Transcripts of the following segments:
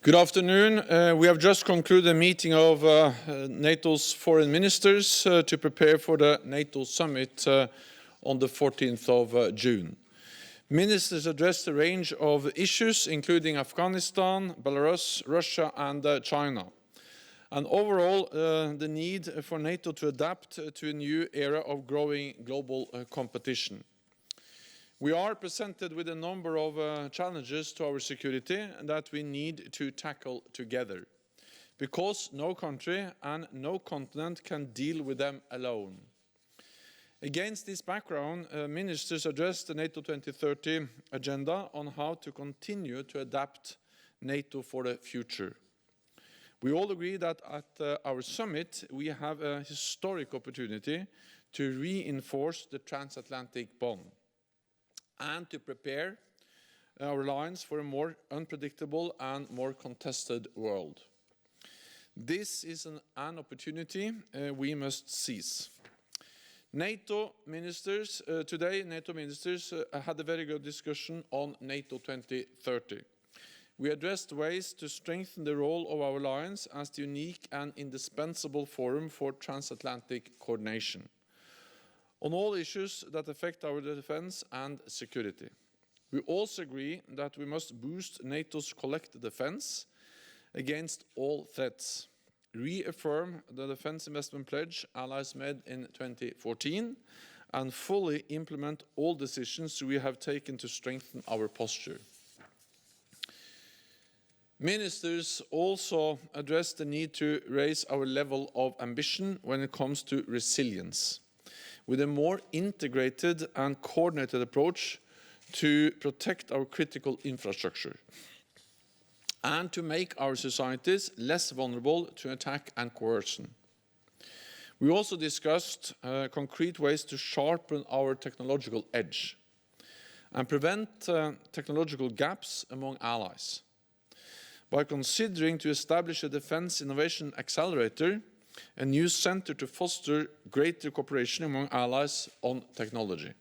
Good afternoon. We have just concluded a meeting of NATO's foreign ministers to prepare for the NATO summit on the 14th of June. Ministers addressed a range of issues, including Afghanistan, Belarus, Russia, and China. And overall, the need for NATO to adapt to a new era of growing global competition. We are presented with a number of challenges to our security that we need to tackle together, because no country and no continent can deal with them alone. Against this background, ministers addressed the NATO 2030 agenda on how to continue to adapt NATO for the future. We all agree that at our summit, we have a historic opportunity to reinforce the transatlantic bond and to prepare our alliance for a more unpredictable and more contested world. This is an opportunity we must seize. NATO ministers had a very good discussion on NATO 2030. We addressed ways to strengthen the role of our alliance as the unique and indispensable forum for transatlantic coordination on all issues that affect our defense and security. We also agree that we must boost NATO's collective defense against all threats, reaffirm the defense investment pledge allies made in 2014, and fully implement all decisions we have taken to strengthen our posture. Ministers also addressed the need to raise our level of ambition when it comes to resilience, with a more integrated and coordinated approach to protect our critical infrastructure and to make our societies less vulnerable to attack and coercion. We also discussed concrete ways to sharpen our technological edge and prevent technological gaps among allies by considering to establish a Defense Innovation Accelerator, a new center to foster greater cooperation among allies on technology,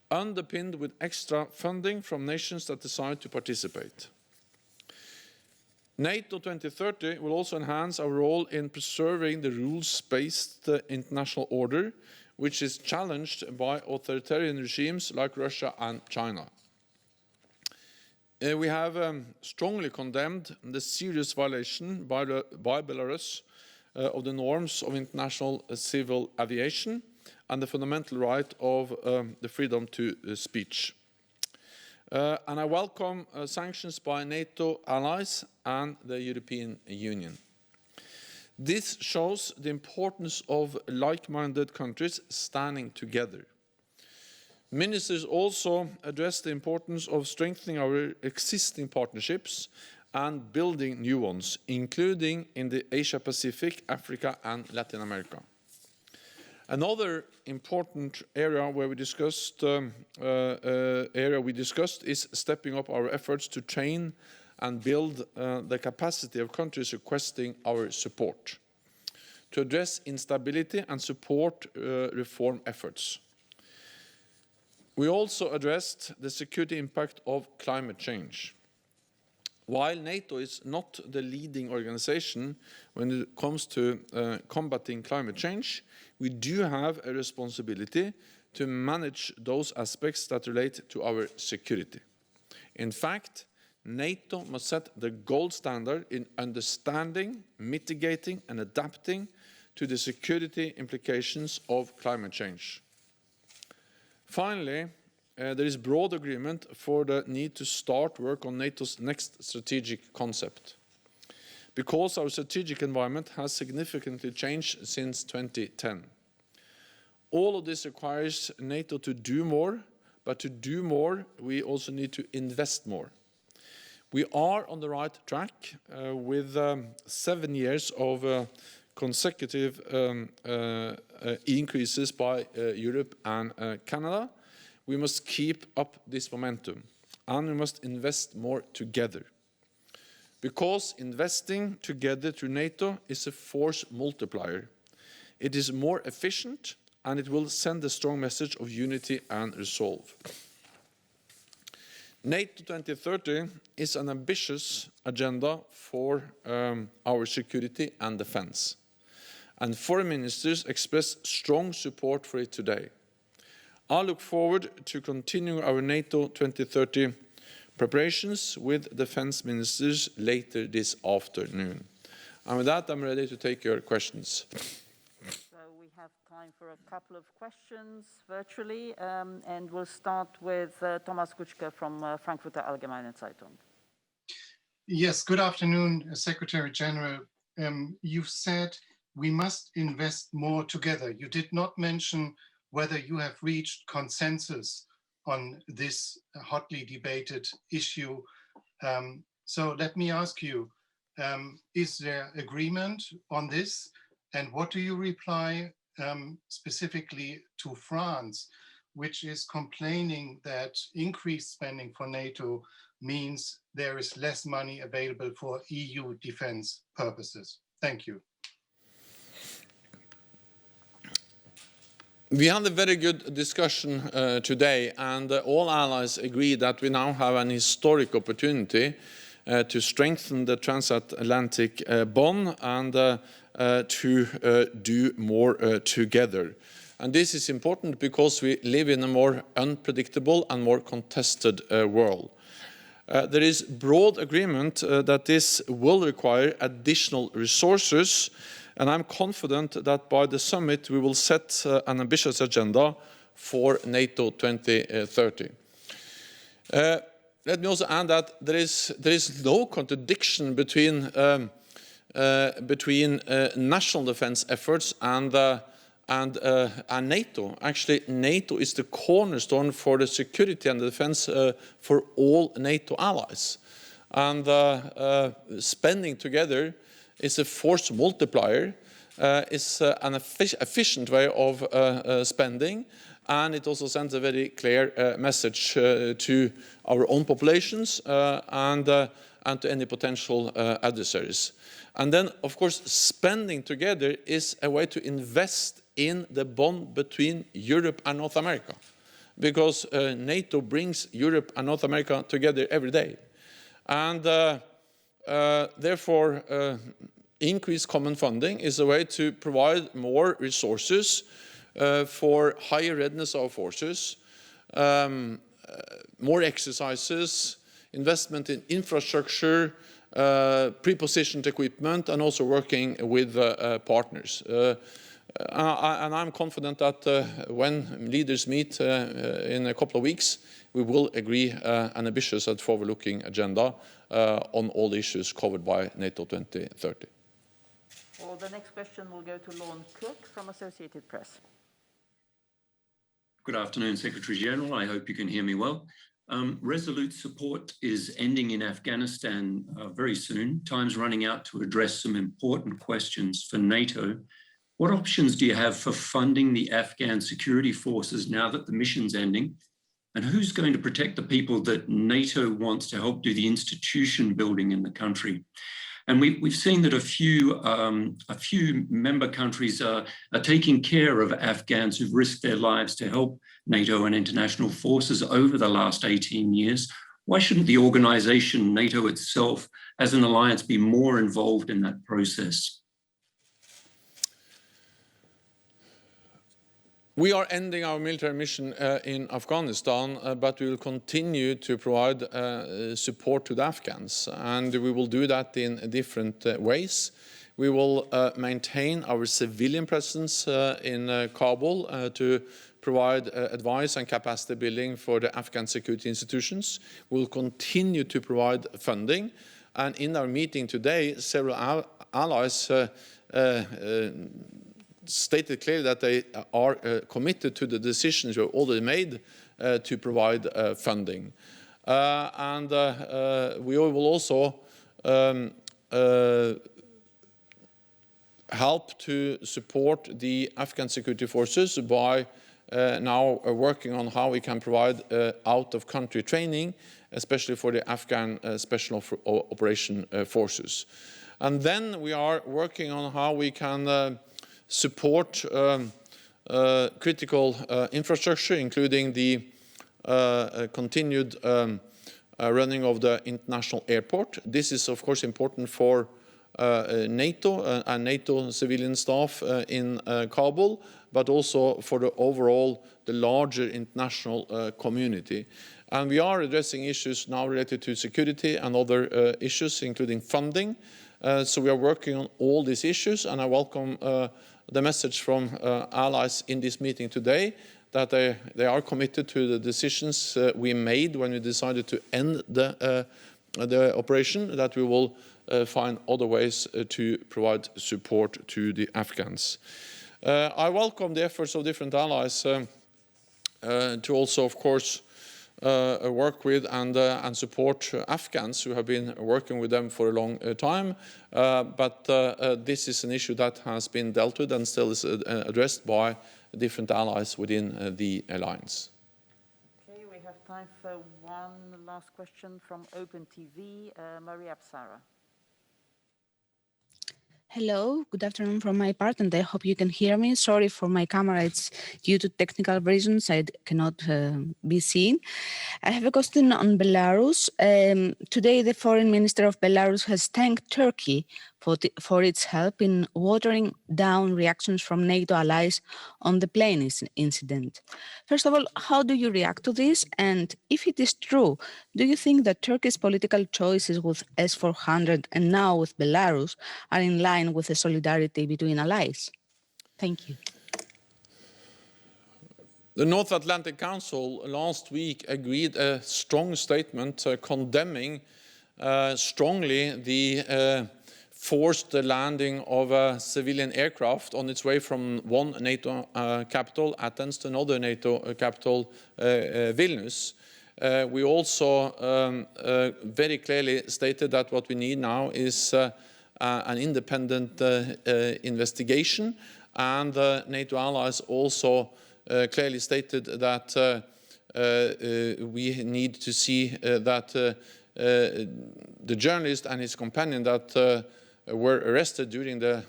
underpinned with extra funding from nations that decide to participate. NATO 2030 will also enhance our role in preserving the rules-based international order, which is challenged by authoritarian regimes like Russia and China. We have strongly condemned the serious violation by Belarus of the norms of international civil aviation and the fundamental right of the freedom to speech. And I welcome sanctions by NATO allies and the European Union. This shows the importance of like-minded countries standing together. Ministers also addressed the importance of strengthening our existing partnerships and building new ones, including in the Asia-Pacific, Africa, and Latin America. Another important area we discussed is stepping up our efforts to train and build the capacity of countries requesting our support, to address instability and support reform efforts. We also addressed the security impact of climate change. While NATO is not the leading organization when it comes to combating climate change, we do have a responsibility to manage those aspects that relate to our security. In fact, NATO must set the gold standard in understanding, mitigating, and adapting to the security implications of climate change. Finally, there is broad agreement for the need to start work on NATO's next strategic concept, because our strategic environment has significantly changed since 2010. All of this requires NATO to do more, but to do more, we also need to invest more. We are on the right track with 7 years of consecutive increases by Europe and Canada. We must keep up this momentum, and we must invest more together. Because investing together through NATO is a force multiplier. It is more efficient, and it will send a strong message of unity and resolve. NATO 2030 is an ambitious agenda for our security and defense, and foreign ministers expressed strong support for it today. I look forward to continuing our NATO 2030 preparations with defense ministers later this afternoon. And with that, I'm ready to take your questions. So we have time for a couple of questions virtually, and we'll start with Thomas Kutschke from Frankfurter Allgemeine Zeitung. Yes, good afternoon, Secretary General. You've said we must invest more together. You did not mention whether you have reached consensus on this hotly debated issue. So let me ask you, is there agreement on this? And what do you reply specifically to France, which is complaining that increased spending for NATO means there is less money available for EU defense purposes? Thank you. We had a very good discussion today, and all allies agree that we now have an historic opportunity to strengthen the transatlantic bond and to do more together. And this is important because we live in a more unpredictable and more contested world. There is broad agreement that this will require additional resources, and I'm confident that by the summit we will set an ambitious agenda for NATO 2030. Let me also add that there is no contradiction between national defense efforts and NATO. Actually, NATO is the cornerstone for the security and the defense for all NATO allies. And spending together is a force multiplier, is an efficient way of spending, and it also sends a very clear message to our own populations and to any potential adversaries. And then, of course, spending together is a way to invest in the bond between Europe and North America, because NATO brings Europe and North America together every day. And therefore, increased common funding is a way to provide more resources for higher readiness of forces, more exercises, investment in infrastructure, pre-positioned equipment, and also working with partners. And I'm confident that when leaders meet in a couple of weeks, we will agree an ambitious and forward-looking agenda on all issues covered by NATO 2030. Well, the next question will go to Lorne Cook from Associated Press. Good afternoon, Secretary General. I hope you can hear me well. Resolute support is ending in Afghanistan very soon. Time's running out to address some important questions for NATO. What options do you have for funding the Afghan security forces now that the mission's ending? And who's going to protect the people that NATO wants to help do the institution building in the country? And we've seen that a few member countries are taking care of Afghans who've risked their lives to help NATO and international forces over the last 18 years. Why shouldn't the organization, NATO itself, as an alliance, be more involved in that process? We are ending our military mission in Afghanistan, but we will continue to provide support to the Afghans, and we will do that in different ways. We will maintain our civilian presence in Kabul to provide advice and capacity building for the Afghan security institutions. We will continue to provide funding, and in our meeting today, several allies stated clearly that they are committed to the decisions we have already made to provide funding. And we will also help to support the Afghan security forces by now working on how we can provide out-of-country training, especially for the Afghan Special Operation Forces. And then we are working on how we can support critical infrastructure, including the continued running of the international airport. This is, of course, important for NATO and NATO civilian staff in Kabul, but also for the larger international community. And we are addressing issues now related to security and other issues, including funding. So we are working on all these issues, and I welcome the message from allies in this meeting today that they are committed to the decisions we made when we decided to end the operation, that we will find other ways to provide support to the Afghans. I welcome the efforts of different allies to also, of course, work with and support Afghans who have been working with them for a long time. But this is an issue that has been dealt with and still is addressed by different allies within the alliance. Okay, we have time for one last question from Open TV, Maria Psara. Hello, good afternoon from my part, and I hope you can hear me. Sorry for my camera, it's due to technical reasons, I cannot be seen. I have a question on Belarus. Today, the foreign minister of Belarus has thanked Turkey for its help in watering down reactions from NATO allies on the plane incident. First of all, how do you react to this? And if it is true, do you think that Turkey's political choices with S-400 and now with Belarus are in line with the solidarity between allies? Thank you. The North Atlantic Council last week agreed a strong statement condemning strongly the forced landing of a civilian aircraft on its way from one NATO capital, Athens, to another NATO capital, Vilnius. We also very clearly stated that what we need now is an independent investigation, and NATO allies also clearly stated that we need to see that the journalist and his companion that were arrested during the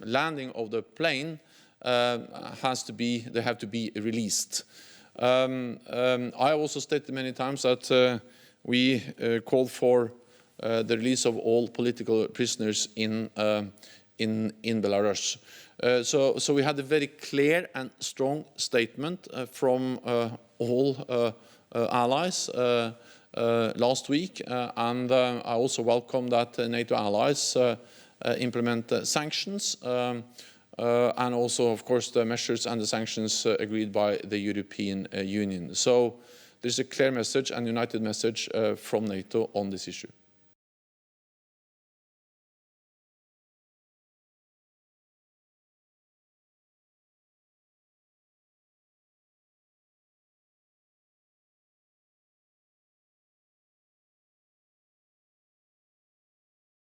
landing of the plane have to be released. I also stated many times that we called for the release of all political prisoners in Belarus. So we had a very clear and strong statement from all allies last week, and I also welcome that NATO allies implement sanctions, and also, of course, the measures and the sanctions agreed by the European Union. So there's a clear message and united message from NATO on this issue.